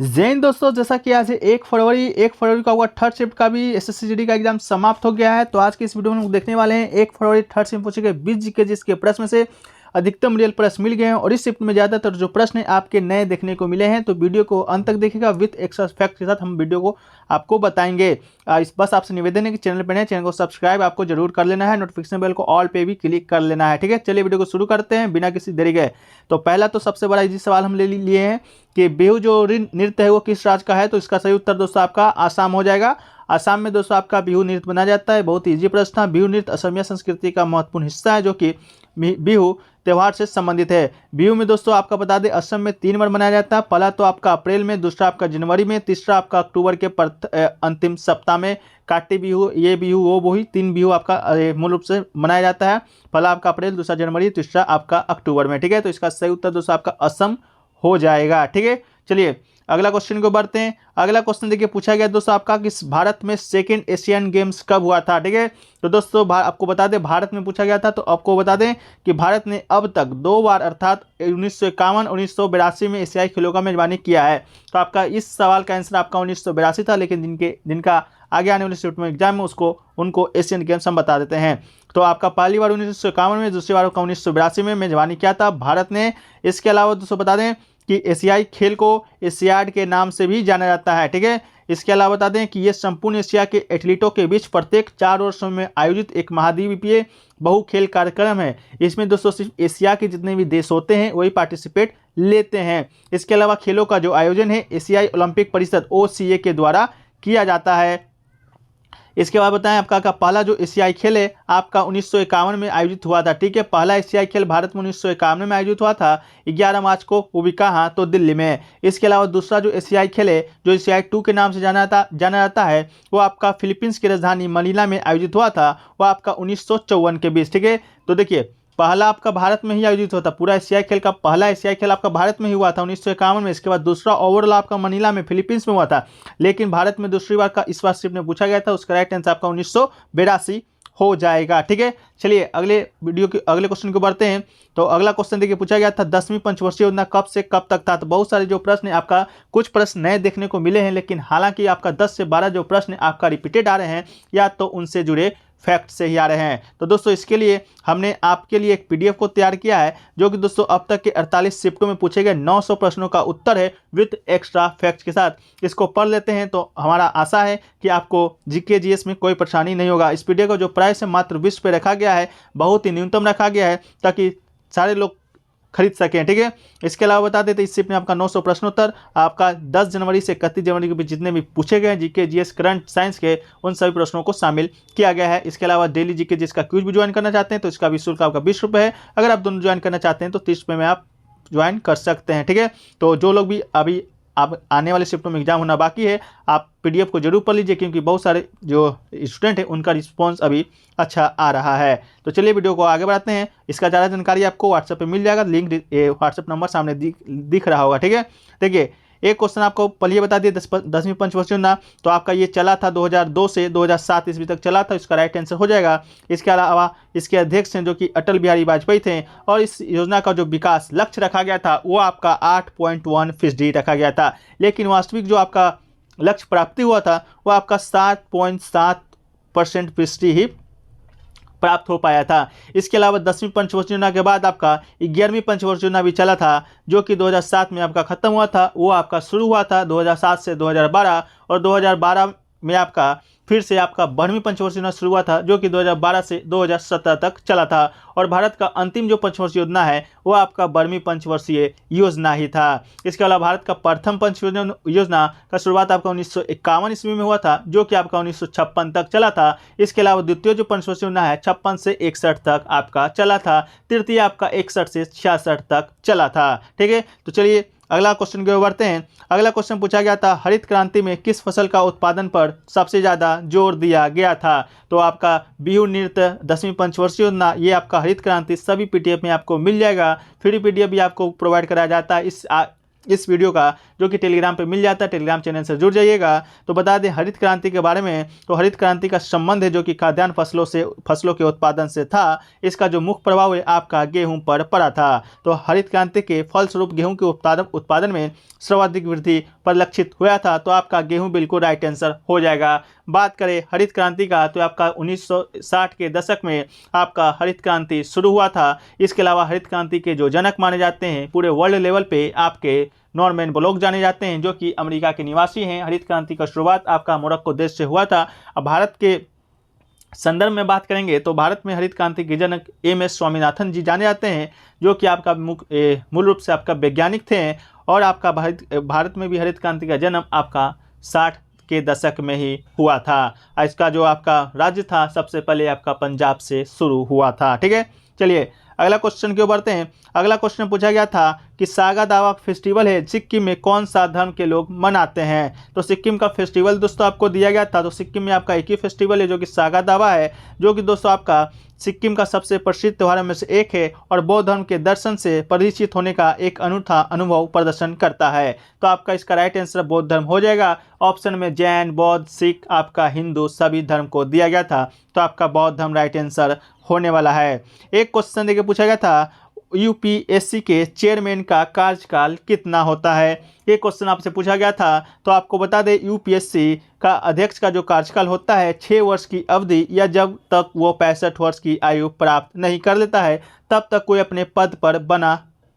जैन दोस्तों, जैसा कि आज 1 फरवरी को आपका थर्ड शिफ्ट का भी एसएससी जीडी का एग्जाम समाप्त हो गया है। तो आज की इस वीडियो में हम देखने वाले हैं 1 फरवरी थर्ड शिफ्ट पूछे गए 20 जीके जिसके प्रश्न में से अधिकतम रियल प्रश्न मिल गए हैं और इस शिफ्ट में ज़्यादातर जो प्रश्न है आपके नए देखने को मिले हैं। तो वीडियो को अंत तक देखिएगा, विथ एक्स्ट्रा फैक्ट के साथ हम वीडियो को आपको बताएंगे। इस बस आपसे निवेदन है कि चैनल पर नए, चैनल को सब्सक्राइब आपको जरूर कर लेना है, नोटिफिकेशन बेल को ऑल पे भी क्लिक कर लेना है। ठीक है, चलिए वीडियो को शुरू करते हैं बिना किसी देरी के। तो पहला तो सबसे बड़ा इजी सवाल हम ले लिए हैं कि बिहू जो नृत्य है वो किस राज्य का है। तो इसका सही उत्तर दोस्तों आपका आसाम हो जाएगा। आसाम में दोस्तों आपका बिहू नृत्य बनाया जाता है। बहुत इजी प्रश्न था। बिहू नृत्य असमिया संस्कृति का महत्वपूर्ण हिस्सा है जो कि बिहू त्यौहार से संबंधित है। बिहू में दोस्तों आपका बता दें असम में 3 बार मनाया जाता है। पहला तो आपका अप्रैल में, दूसरा आपका जनवरी में, तीसरा आपका अक्टूबर के अंतिम सप्ताह में। काटी बिहू, ये बिहू, वो बिहू, 3 बिहू आपका मूल रूप से मनाया जाता है। पहला आपका अप्रैल, दूसरा जनवरी, तीसरा आपका अक्टूबर में। ठीक है, तो इसका सही उत्तर दोस्तों आपका असम हो जाएगा। ठीक है, चलिए अगला क्वेश्चन को बढ़ते हैं। अगला क्वेश्चन देखिए पूछा गया दोस्तों आपका कि भारत में सेकेंड एशियन गेम्स कब हुआ था। ठीक है, तो दोस्तों आपको बता दें भारत में पूछा गया था। तो आपको बता दें कि भारत ने अब तक 2 बार अर्थात 1951, 1982 में एशियाई खेलों का मेजबानी किया है। तो आपका इस सवाल का आंसर आपका 1982 था, लेकिन जिनका आगे आने वाले शिफ्ट में एग्जाम में उनको एशियन गेम्स हम बता देते हैं। तो आपका पहली बार 1951 में, दूसरी बार का 1982 में मेजबानी किया था भारत ने। इसके अलावा दोस्तों बता दें कि एशियाई खेल को एशियाड के नाम से भी जाना जाता है। ठीक है, इसके अलावा बता दें कि ये संपूर्ण एशिया के एथलीटों के बीच प्रत्येक 4 वर्षों में आयोजित एक महाद्वीपीय बहु खेल कार्यक्रम है। इसमें दोस्तों सिर्फ एशिया के जितने भी देश होते हैं वही पार्टिसिपेट लेते हैं। इसके अलावा खेलों का जो आयोजन है एशियाई ओलंपिक परिषद OCA के द्वारा किया जाता है। इसके बाद बताएं आपका पहला जो एशियाई खेल है आपका 1951 में आयोजित हुआ था। ठीक है, पहला एशियाई खेल भारत में 1951 में आयोजित हुआ था 11 मार्च को। वो भी कहाँ, तो दिल्ली में। इसके अलावा दूसरा जो एशियाई खेल है जो एशियाई 2 के नाम से जाना जाता है वो आपका फिलीपींस की राजधानी मनीला में आयोजित हुआ था। वो आपका 1954 के बीच। ठीक है, तो देखिए पहला आपका भारत में ही आयोजित होता, पूरा एशियाई खेल का पहला एशियाई खेल आपका भारत में ही हुआ था 1951 में। इसके बाद दूसरा ओवरऑल आपका मनीला में फिलीपींस में हुआ था, लेकिन भारत में दूसरी बार का इस बार शिफ्ट में पूछा गया था। उसका राइट आंसर आपका 1982 हो जाएगा। ठीक है, चलिए अगले क्वेश्चन को बढ़ते हैं। तो अगला क्वेश्चन देखिए पूछा गया था 10वीं पंचवर्षीय योजना कब से कब तक था। तो बहुत सारे जो प्रश्न है आपका कुछ प्रश्न नए देखने को मिले हैं, लेकिन हालांकि आपका 10 से 12 जो प्रश्न आपका रिपीटेड आ रहे हैं या तो उनसे जुड़े फैक्ट से ही आ रहे हैं। तो दोस्तों इसके लिए हमने आपके लिए एक PDF को तैयार किया है जो कि दोस्तों अब तक के 48 शिफ्टों में पूछे गए 900 प्रश्नों का उत्तर है विद एक्स्ट्रा फैक्ट्स के साथ। इसको पढ़ लेते हैं तो हमारा आशा है कि आपको GK GS में कोई परेशानी नहीं होगा। इस PDF का जो प्राइस है मात्र 20 पे रखा गया है, बहुत ही न्यूनतम रखा गया है ताकि सारे लोग खरीद सकें। ठीक है, इसके अलावा बता देते इस शिफ्ट में आपका 900 प्रश्नोत्तर आपका 10 जनवरी से 31 जनवरी के बीच जितने भी पूछे गए GK GS करंट साइंस के उन सभी प्रश्नों को शामिल किया गया है। इसके अलावा डेली GK GS का क्विज भी ज्वाइन करना चाहते हैं तो इसका भी शुल्क आपका 20 रुपये है। अगर आप दोनों ज्वाइन करना चाहते हैं तो 30 रुपये में आप ज्वाइन कर सकते हैं। ठीक है, तो जो लोग भी अभी अब आने वाले शिफ्टों में एग्जाम होना बाकी है आप PDF को जरूर पढ़ लीजिए, क्योंकि बहुत सारे जो स्टूडेंट हैं उनका रिस्पांस अभी अच्छा आ रहा है। तो चलिए वीडियो को आगे बढ़ाते हैं। इसका ज़्यादा जानकारी आपको व्हाट्सएप पे मिल जाएगा, लिंक व्हाट्सएप नंबर सामने दिख रहा होगा। ठीक है, देखिए एक क्वेश्चन आपको पहले बता दिए 10वीं पंचवर्षीय योजना, तो आपका ये चला था 2002 से 2007 ईस्वी तक चला था। इसका राइट आंसर हो जाएगा। इसके अलावा इसके अध्यक्ष हैं जो कि अटल बिहारी वाजपेयी थे, और इस योजना का जो विकास लक्ष्य रखा गया था वो आपका 8.1% रखा गया था, लेकिन वास्तविक जो आपका लक्ष्य प्राप्ति हुआ था वो आपका 7.7% ही प्राप्त हो पाया था। इसके अलावा 10वीं पंचवर्षीय योजना के बाद आपका 11वीं पंचवर्षीय योजना भी चला था जो कि 2007 में आपका खत्म हुआ था। वो आपका शुरू हुआ था 2007 से 2012, और 2012 में आपका फिर से आपका 12वीं पंचवर्षीय योजना शुरू हुआ था जो कि 2012 से 2017 तक चला था। और भारत का अंतिम जो पंचवर्षीय योजना है वो आपका 12वीं पंचवर्षीय योजना ही था। इसके अलावा भारत का प्रथम पंचवर्षीय योजना का शुरुआत आपका 1951 ईस्वी में हुआ था जो कि आपका 1956 तक चला था। इसके अलावा द्वितीय जो पंचवर्षीय योजना है 56 से 61 तक आपका चला था। तृतीय आपका 61 से 66 तक चला था। ठीक है, तो चलिए अगला क्वेश्चन की ओर बढ़ते हैं। अगला क्वेश्चन पूछा गया था हरित क्रांति में किस फसल का उत्पादन पर सबसे ज़्यादा जोर दिया गया था। तो आपका बिहू नृत्य 10वीं पंचवर्षीय योजना, ये आपका हरित क्रांति सभी PDF में आपको मिल जाएगा। फ्री PDF भी आपको प्रोवाइड कराया जाता है। इस वीडियो का, जो कि टेलीग्राम पे मिल जाता है। टेलीग्राम चैनल से जुड़ जाइएगा। तो बता दें हरित क्रांति के बारे में, तो हरित क्रांति का संबंध है जो कि खाद्यान्न फसलों के उत्पादन से था। इसका जो मुख्य प्रभाव है आपका गेहूं पर पड़ा था। तो हरित क्रांति के फलस्वरूप गेहूं के उत्पादन में सर्वाधिक वृद्धि परिलक्षित हुआ था। तो आपका गेहूं बिल्कुल राइट आंसर हो जाएगा। बात करें हरित क्रांति का, तो आपका 1960 के दशक में आपका हरित क्रांति शुरू हुआ था। इसके अलावा हरित क्रांति के जो जनक माने जाते हैं पूरे वर्ल्ड लेवल पे आपके नॉर्मन बोरलॉग जाने जाते हैं, जो कि अमेरिका के निवासी हैं। हरित क्रांति का शुरुआत आपका मोरक्को देश से हुआ था। अब भारत के संदर्भ में बात करेंगे तो भारत में हरित क्रांति के जनक एम.एस. स्वामीनाथन जी जाने जाते हैं, जो कि आपका मूल रूप से आपका वैज्ञानिक थे। और आपका भारत में भी हरित क्रांति का जन्म आपका 60 के दशक में ही हुआ था। इसका जो आपका राज्य था सबसे पहले आपका पंजाब से शुरू हुआ था। ठीक है, चलिए अगला क्वेश्चन क्यों बढ़ते हैं। अगला क्वेश्चन पूछा गया था कि सागा दावा फेस्टिवल है सिक्किम में कौन सा धर्म के लोग मनाते हैं। तो सिक्किम का फेस्टिवल दोस्तों आपको दिया गया था। तो सिक्किम में आपका एक ही फेस्टिवल है जो कि सागा दावा है, जो कि दोस्तों आपका सिक्किम का सबसे प्रसिद्ध त्योहारों में से एक है और बौद्ध धर्म के दर्शन से परिचित होने का एक अनूठा अनुभव प्रदर्शन करता है। तो आपका इसका राइट आंसर बौद्ध धर्म हो जाएगा। ऑप्शन में जैन, बौद्ध, सिख, आपका हिंदू सभी धर्म को दिया गया था। तो आपका बौद्ध धर्म राइट आंसर होने वाला है। एक क्वेश्चन देके पूछा गया था यूपीएससी के चेयरमैन का कार्यकाल कितना होता है। ये क्वेश्चन आपसे पूछा गया था। तो आपको बता दें यूपीएससी का अध्यक्ष का जो कार्यकाल होता है 6 वर्ष की अवधि, या जब तक वो 65 वर्ष की आयु प्राप्त नहीं कर लेता है तब तक कोई अपने पद पर बना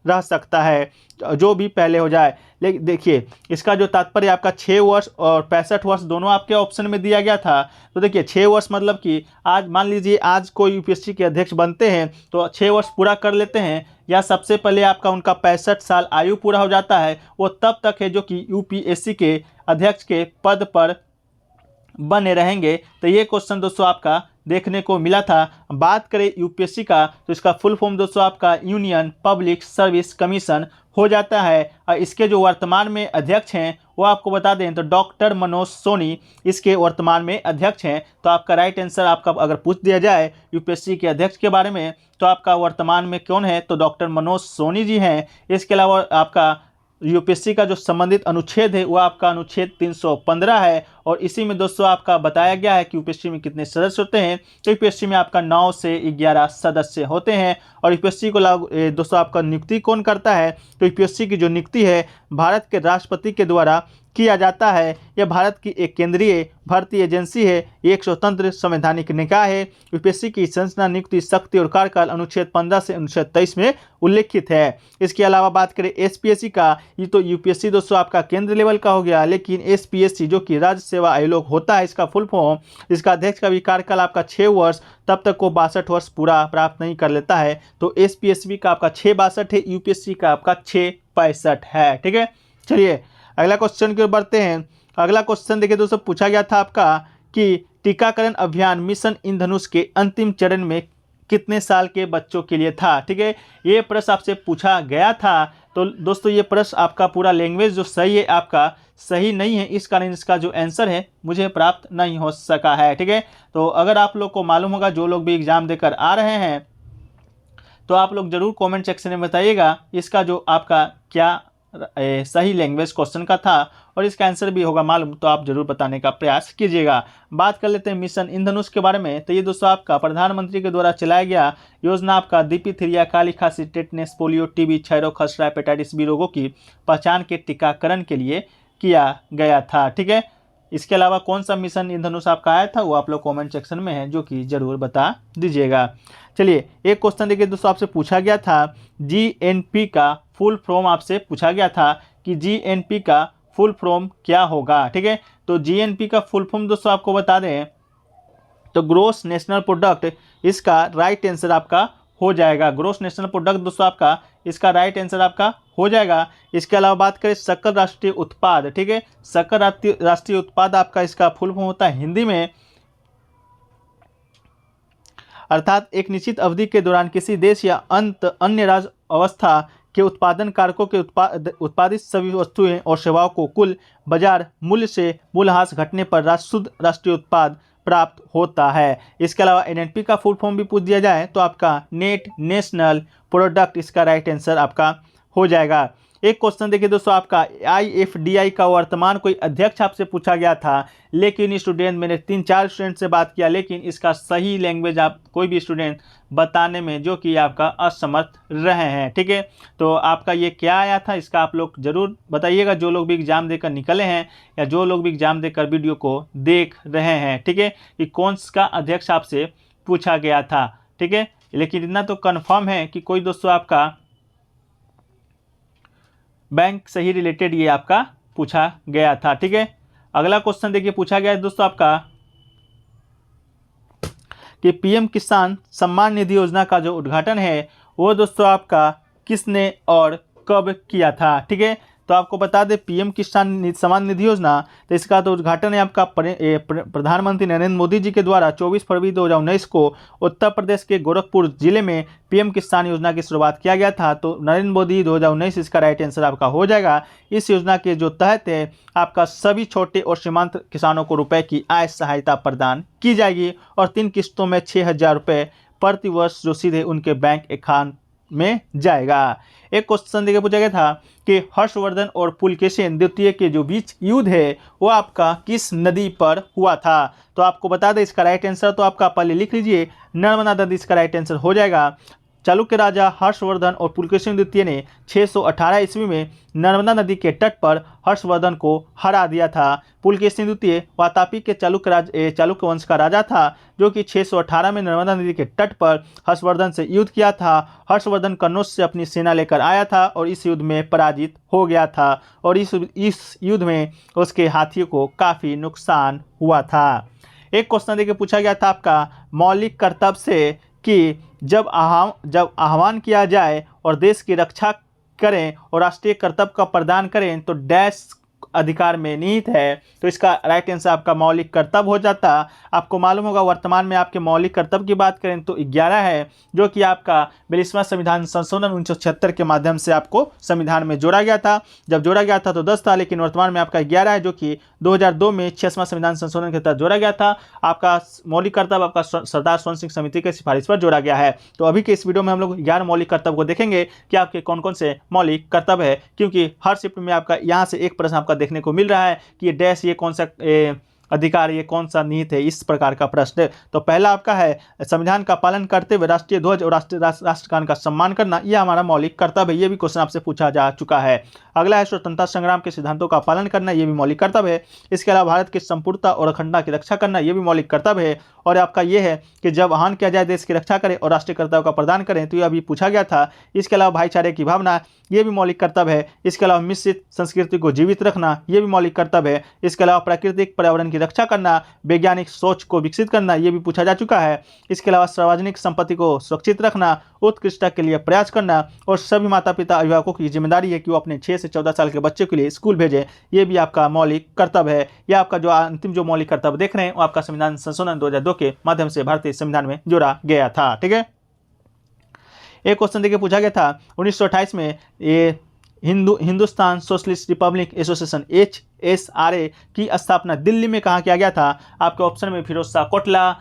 रह सकता है, जो भी पहले हो जाए। लेकिन देखिए इसका जो तात्पर्य आपका 6 वर्ष और 65 वर्ष दोनों आपके ऑप्शन में दिया गया था। तो देखिए 6 वर्ष मतलब कि आज मान लीजिए आज कोई यूपीएससी के अध्यक्ष बनते हैं तो 6 वर्ष पूरा कर लेते हैं, या सबसे पहले आपका उनका 65 साल आयु पूरा हो जाता है, वो तब तक है जो कि यूपीएससी के अध्यक्ष के पद पर बने रहेंगे। तो ये क्वेश्चन दोस्तों आपका देखने को मिला था। बात करें यूपीएससी का तो इसका फुल फॉर्म दोस्तों आपका यूनियन पब्लिक सर्विस कमीशन हो जाता है। और इसके जो वर्तमान में अध्यक्ष हैं वो आपको बता दें तो डॉक्टर मनोज सोनी इसके वर्तमान में अध्यक्ष हैं। तो आपका राइट आंसर आपका अगर पूछ दिया जाए यूपीएससी के अध्यक्ष के बारे में तो आपका वर्तमान में कौन है, तो डॉक्टर मनोज सोनी जी हैं। इसके अलावा आपका यूपीएससी का जो संबंधित अनुच्छेद है वो आपका अनुच्छेद 315 है। और इसी में दोस्तों आपका बताया गया है कि यूपीएससी में कितने सदस्य होते हैं। तो यूपीएससी में आपका 9 से 11 सदस्य होते हैं। और यूपीएससी को दोस्तों आपका नियुक्ति कौन करता है, तो यूपीएससी की जो नियुक्ति है भारत के राष्ट्रपति के द्वारा किया जाता है। यह भारत की एक केंद्रीय भर्ती एजेंसी है, ये एक स्वतंत्र संवैधानिक निकाय है। यूपीएससी की संरचना, नियुक्ति, शक्ति और कार्यकाल अनुच्छेद 15 से अनुच्छेद 23 में उल्लेखित है। इसके अलावा बात करें एसपीएससी का, ये तो यूपीएससी दोस्तों आपका केंद्र लेवल का हो गया, लेकिन एसपीएससी जो कि राज्य सेवा आयोग होता है इसका फुल फॉर्म, इसका अध्यक्ष का भी कार्यकाल आपका 6 वर्ष, तब तक वो 62 वर्ष पूरा प्राप्त नहीं कर लेता है। तो एसपीएससी का आपका 662 है, यूपीएससी का आपका 665 है। ठीक है, चलिए अगला क्वेश्चन की ओर बढ़ते हैं। अगला क्वेश्चन देखिए दोस्तों पूछा गया था आपका कि टीकाकरण अभियान मिशन इंद्रधनुष के अंतिम चरण में कितने साल के बच्चों के लिए था। ठीक है, ये प्रश्न आपसे पूछा गया था। तो दोस्तों ये प्रश्न आपका पूरा लैंग्वेज जो सही है आपका सही नहीं है, इस कारण इसका जो आंसर है मुझे प्राप्त नहीं हो सका है। ठीक है, तो अगर आप लोग को मालूम होगा, जो लोग भी एग्जाम देकर आ रहे हैं, तो आप लोग जरूर कमेंट सेक्शन में बताइएगा इसका जो आपका क्या सही लैंग्वेज क्वेश्चन का था, और इसका आंसर भी होगा मालूम तो आप जरूर बताने का प्रयास कीजिएगा। बात कर लेते हैं मिशन इंद्रधनुष के बारे में। तो ये दोस्तों आपका प्रधानमंत्री के द्वारा चलाया गया योजना आपका दीपिथिलिया, काली खांसी, टेटनेस, पोलियो, टीबी, क्षयरोग, खसरा, हेपेटाइटिस बी रोगों की पहचान के टीकाकरण के लिए किया गया था। ठीक है, इसके अलावा कौन सा मिशन इंद्रधनुष आपका आया था वो आप लोग कमेंट सेक्शन में है जो कि जरूर बता दीजिएगा। चलिए एक क्वेश्चन देखिए दोस्तों आपसे पूछा गया था जीएनपी का फुल फॉर्म आपसे पूछा गया था कि जीएनपी का फुल फॉर्म क्या होगा। ठीक है, तो जीएनपी का फुल फॉर्म दोस्तों आपको बता दें तो ग्रोस नेशनल प्रोडक्ट, इसका राइट आंसर आपका हो जाएगा। ग्रोस नेशनल प्रोडक्ट दोस्तों आपका इसका राइट आंसर आपका हो जाएगा। इसके अलावा बात करें सकल राष्ट्रीय उत्पाद। ठीक है, सकल राष्ट्रीय उत्पाद आपका इसका फुल फॉर्म होता है हिंदी में, अर्थात एक निश्चित अवधि के दौरान किसी देश या अन्य राज्य अवस्था के उत्पादन कारकों के उत्पादित सभी वस्तुएं और सेवाओं को कुल बाजार मूल्य से मूल्यह्रास घटने पर शुद्ध राष्ट्रीय उत्पाद प्राप्त होता है। इसके अलावा एनएनपी का फुल फॉर्म भी पूछ दिया जाए तो आपका नेट नेशनल प्रोडक्ट इसका राइट आंसर आपका हो जाएगा। एक क्वेश्चन देखिए दोस्तों, आपका IFDI का वर्तमान कोई अध्यक्ष आपसे पूछा गया था, लेकिन स्टूडेंट मैंने 3-4 स्टूडेंट से बात किया, लेकिन इसका सही लैंग्वेज आप कोई भी स्टूडेंट बताने में जो कि आपका असमर्थ रहे हैं। ठीक है, तो आपका ये क्या आया था, इसका आप लोग जरूर बताइएगा, जो लोग भी एग्जाम देकर निकले हैं या जो लोग भी एग्जाम देकर वीडियो को देख रहे हैं। ठीक है, कि कौन सा अध्यक्ष आपसे पूछा गया था। ठीक है, लेकिन इतना तो कन्फर्म है कि कोई दोस्तों आपका बैंक से ही रिलेटेड ये आपका पूछा गया था। ठीक है, अगला क्वेश्चन देखिए, पूछा गया है दोस्तों आपका कि PM किसान सम्मान निधि योजना का जो उद्घाटन है वो दोस्तों आपका किसने और कब किया था। ठीक है, तो आपको बता दें PM किसान सम्मान निधि योजना, तो इसका तो उद्घाटन है आपका प्रधानमंत्री नरेंद्र मोदी जी के द्वारा 24 फरवरी 2019 को उत्तर प्रदेश के गोरखपुर जिले में PM किसान योजना की शुरुआत किया गया था। तो नरेंद्र मोदी 2019 इसका राइट आंसर आपका हो जाएगा। इस योजना के जो तहत है आपका सभी छोटे और सीमांत किसानों को रुपए की आय सहायता प्रदान की जाएगी और 3 किस्तों में 6,000 रुपये प्रति वर्ष जो सीधे उनके बैंक अकाउंट में जाएगा। एक क्वेश्चन देखिए पूछा गया था कि हर्षवर्धन और पुलकेशिन द्वितीय के जो बीच युद्ध है वो आपका किस नदी पर हुआ था। तो आपको बता दें इसका राइट आंसर तो आपका पहले लिख लीजिए, नर्मदा नदी इसका राइट आंसर हो जाएगा। चालुक्य राजा हर्षवर्धन और पुलकेशिन द्वितीय ने 618 ईस्वी में नर्मदा नदी के तट पर हर्षवर्धन को हरा दिया था। पुलकेशिन द्वितीय वातापी के चालुक्य वंश का राजा था जो कि 618 में नर्मदा नदी के तट पर हर्षवर्धन से युद्ध किया था। हर्षवर्धन कन्नौज से अपनी सेना लेकर आया था और इस युद्ध में पराजित हो गया था और इस युद्ध में उसके हाथियों को काफ़ी नुकसान हुआ था। एक क्वेश्चन देखिए पूछा गया था आपका मौलिक कर्तव्य से कि जब आह्वान किया जाए और देश की रक्षा करें और राष्ट्रीय कर्तव्य का प्रदान करें तो डैश अधिकार में निहित है। तो इसका राइट आंसर आपका मौलिक कर्तव्य हो जाता। आपको मालूम होगा वर्तमान में आपके मौलिक कर्तव्य की बात करें तो 11 है, जो कि आपका 42वां संविधान संशोधन 1976 के माध्यम से आपको संविधान में जोड़ा गया था। जब जोड़ा गया था तो 10 था, लेकिन वर्तमान में आपका 11 है, जो कि 2002 में 66वां संविधान संशोधन के तहत जोड़ा गया था। आपका मौलिक कर्तव्य आपका सरदार स्वर्ण सिंह समिति के सिफारिश पर जोड़ा गया है। तो अभी के इस वीडियो में हम लोग 11 मौलिक कर्तव्य को देखेंगे कि आपके कौन कौन से मौलिक कर्तव्य है, क्योंकि हर शिफ्ट में आपका यहाँ से एक प्रश्न आपका देखने को मिल रहा है कि ये डैश ये कौन सा अधिकार ये कौन सा निहित है, इस प्रकार का प्रश्न। तो पहला आपका है संविधान का पालन करते हुए राष्ट्रीय ध्वज और राष्ट्रगान का सम्मान करना, यह हमारा मौलिक कर्तव्य है। ये भी क्वेश्चन आपसे पूछा जा चुका है। अगला है स्वतंत्रता संग्राम के सिद्धांतों का पालन करना, ये भी मौलिक कर्तव्य है। इसके अलावा भारत की संपूर्णता और अखंडता की रक्षा करना, ये भी मौलिक कर्तव्य है। और आपका ये है कि जब आह्वान किया जाए देश की रक्षा करें और राष्ट्रीय कर्तव्य का प्रदान करें, तो ये अभी पूछा गया था। इसके अलावा भाईचारे की भावना, ये भी मौलिक कर्तव्य है। इसके अलावा मिश्रित संस्कृति को जीवित रखना, ये भी मौलिक कर्तव्य है। इसके अलावा प्राकृतिक पर्यावरण की रक्षा करना, वैज्ञानिक सोच को विकसित करना, ये भी पूछा जा चुका है। इसके अलावा सार्वजनिक संपत्ति को सुरक्षित रखना, उत्कृष्टता के लिए प्रयास करना और सभी माता पिता अभिभावकों की जिम्मेदारी है कि वो अपने 6 से 14 साल के बच्चे के लिए स्कूल भेजें, ये भी आपका मौलिक कर्तव्य है। यह आपका जो अंतिम जो मौलिक कर्तव्य देख रहे हैं वो आपका संविधान संशोधन 2002 के माध्यम से भारतीय संविधान में जोड़ा गया था। ठीक है, एक क्वेश्चन देखिए पूछा गया था 1928 में ये Hindustan socialist Republic association HSRA की स्थापना दिल्ली में कहाँ किया गया था। आपके ऑप्शन में फिरोज शाह कोटला,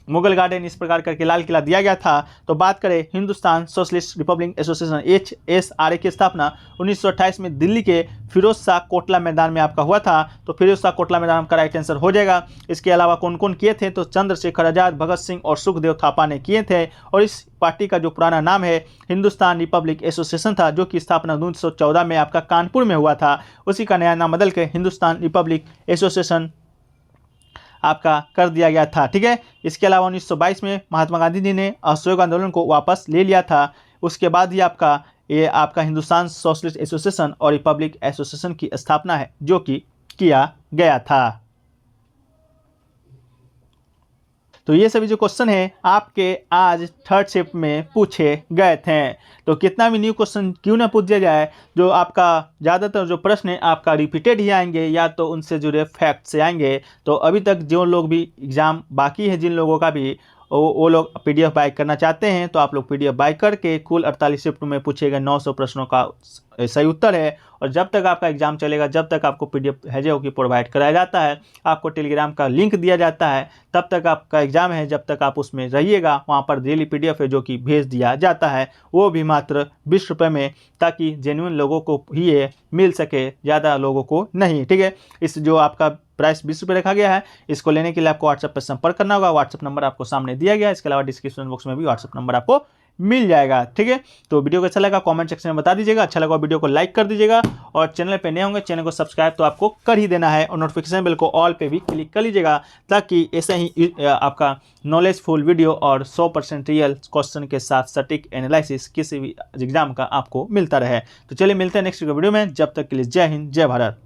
मुगल गार्डन, इस प्रकार करके लाल किला दिया गया था। तो बात करें Hindustan socialist Republic association HSRA की स्थापना 1928 में दिल्ली के फिरोज शाह कोटला मैदान में आपका हुआ था। तो फिरोज शाह कोटला मैदान का राइट आंसर हो जाएगा। इसके अलावा कौन कौन किए थे, तो चंद्रशेखर आजाद, भगत सिंह और सुखदेव थापा ने किए थे। और इस पार्टी का जो पुराना नाम है हिंदुस्तान रिपब्लिक एसोसिएशन था, जो कि स्थापना 1914 में आपका कानपुर में हुआ था। उसी का नया नाम बदल के हिंदुस्तान रिपब्लिक एसोसिएशन आपका कर दिया गया था। ठीक है, इसके अलावा 1922 में महात्मा गांधी जी ने असहयोग आंदोलन को वापस ले लिया था। उसके बाद ही आपका हिंदुस्तान सोशलिस्ट एसोसिएशन और रिपब्लिक एसोसिएशन की स्थापना है, जो कि किया गया था। तो ये सभी जो क्वेश्चन है आपके आज थर्ड शिफ्ट में पूछे गए थे। तो कितना भी न्यू क्वेश्चन क्यों ना पूछ दिया जाए, जो आपका ज़्यादातर जो प्रश्न है आपका रिपीटेड ही आएंगे या तो उनसे जुड़े फैक्ट से आएंगे। तो अभी तक जो लोग भी एग्ज़ाम बाकी है जिन लोगों का भी, वो लोग PDF बाय करना चाहते हैं तो आप लोग PDF बाय करके कुल 48 शिफ्ट में पूछे गए 900 प्रश्नों का सही उत्तर है। और जब तक आपका एग्जाम चलेगा, जब तक आपको PDF है जो कि प्रोवाइड कराया जाता है, आपको टेलीग्राम का लिंक दिया जाता है, तब तक आपका एग्जाम है, जब तक आप उसमें रहिएगा वहाँ पर डेली PDF है जो कि भेज दिया जाता है, वो भी मात्र 20 रुपये में, ताकि जेन्युइन लोगों को ही ये मिल सके, ज़्यादा लोगों को नहीं। ठीक है, इस जो आपका प्राइस 20 रुपये रखा गया है, इसको लेने के लिए आपको व्हाट्सएप पर संपर्क करना होगा। व्हाट्सएप नंबर आपको सामने दिया गया है, इसके अलावा डिस्क्रिप्शन बॉक्स में भी व्हाट्सएप नंबर आपको मिल जाएगा। ठीक है, तो वीडियो को अच्छा लगा कमेंट सेक्शन में बता दीजिएगा, अच्छा लगा वीडियो को लाइक कर दीजिएगा, और चैनल पे नए होंगे चैनल को सब्सक्राइब तो आपको कर ही देना है, और नोटिफिकेशन बेल को ऑल पे भी क्लिक कर लीजिएगा, ताकि ऐसे ही आपका नॉलेजफुल वीडियो और 100% रियल क्वेश्चन के साथ सटीक एनालिसिस किसी भी एग्जाम का आपको मिलता रहे। तो चलिए मिलते हैं नेक्स्ट वीडियो में, जब तक के लिए जय हिंद जय भारत।